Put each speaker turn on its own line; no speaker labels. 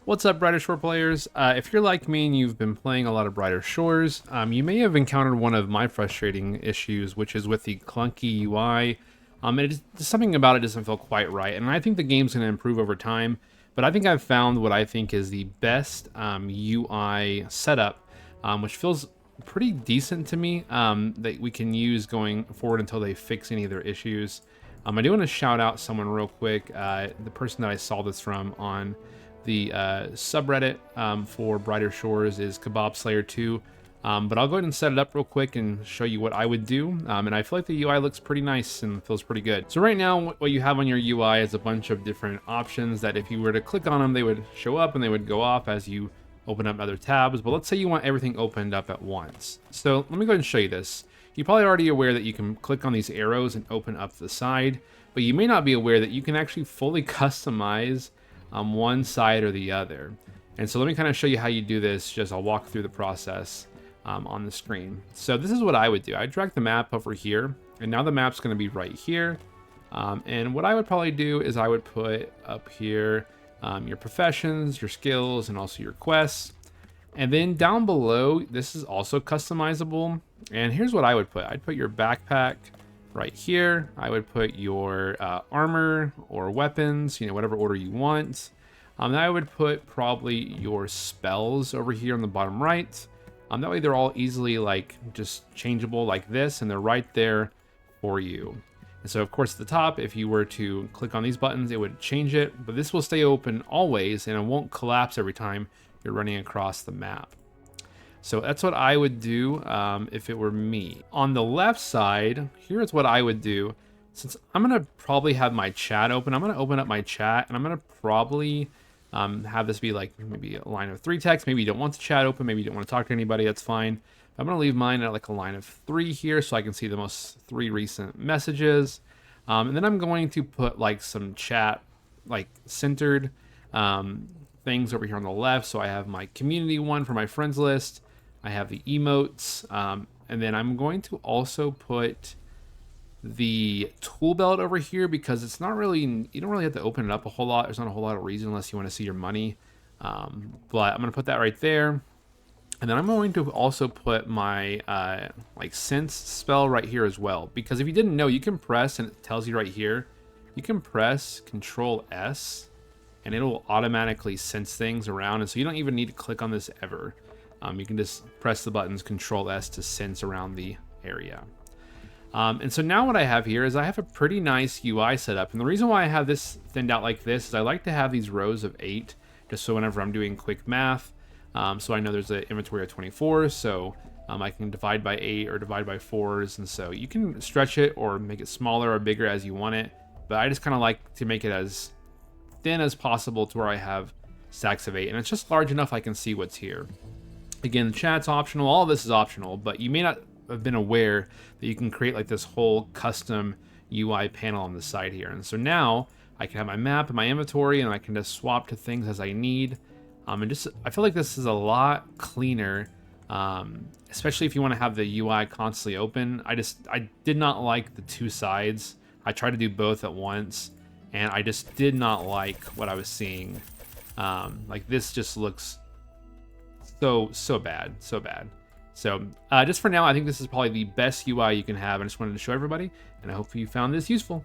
What's up, Brighter Shore players? If you're like me and you've been playing a lot of Brighter Shores, you may have encountered one of my frustrating issues, which is with the clunky UI. Something about it doesn't feel quite right, and I think the game's going to improve over time. But I think I've found what I think is the best UI setup, which feels pretty decent to me, that we can use going forward until they fix any of their issues. I do want to shout out someone real quick, the person that I saw this from on the subreddit for Brighter Shores is Kebab Slayer 2. But I'll go ahead and set it up real quick and show you what I would do. And I feel like the UI looks pretty nice and feels pretty good. So right now, what you have on your UI is a bunch of different options that if you were to click on them, they would show up and they would go off as you open up other tabs. But let's say you want everything opened up at once. So let me go ahead and show you this. You're probably already aware that you can click on these arrows and open up the side, but you may not be aware that you can actually fully customize one side or the other. And so let me kind of show you how you do this. I'll walk through the process on the screen. So this is what I would do. I drag the map over here, and now the map's going to be right here. And what I would probably do is I would put up here your professions, your skills, and also your quests. And then down below, this is also customizable. And here's what I would put. I'd put your backpack right here. I would put your armor or weapons, whatever order you want. Then I would put probably your spells over here on the bottom right. That way they're all easily just changeable like this, and they're right there for you. And so of course at the top, if you were to click on these buttons, it would change it, but this will stay open always and it won't collapse every time you're running across the map. So that's what I would do if it were me. On the left side, here's what I would do. Since I'm going to probably have my chat open, I'm going to open up my chat, and I'm going to probably have this be like maybe a line of 3 text. Maybe you don't want the chat open. Maybe you don't want to talk to anybody. That's fine. I'm going to leave mine at like a line of 3 here so I can see the most 3 recent messages. And then I'm going to put like some chat, like centered things over here on the left. So I have my community one for my friends list. I have the emotes, and then I'm going to also put the tool belt over here because it's not really, you don't really have to open it up a whole lot. There's not a whole lot of reason unless you want to see your money. But I'm going to put that right there. And then I'm going to also put my like sense spell right here as well. Because if you didn't know, you can press, and it tells you right here, you can press Control S and it'll automatically sense things around. And so you don't even need to click on this ever. You can just press the buttons Control S to sense around the area. And so now what I have here is I have a pretty nice UI setup. And the reason why I have this thinned out like this is I like to have these rows of 8, just so whenever I'm doing quick math, so I know there's an inventory of 24, so I can divide by 8 or divide by 4s. And so you can stretch it or make it smaller or bigger as you want it. But I just kind of like to make it as thin as possible to where I have stacks of 8. And it's just large enough I can see what's here. Again, the chat's optional. All of this is optional, but you may not have been aware that you can create like this whole custom UI panel on the side here. And so now I can have my map and my inventory, and I can just swap to things as I need. And I feel like this is a lot cleaner, especially if you want to have the UI constantly open. I did not like the 2 sides. I tried to do both at once, and I just did not like what I was seeing. Like this just looks so bad. So just for now, I think this is probably the best UI you can have. I just wanted to show everybody, and I hope you found this useful.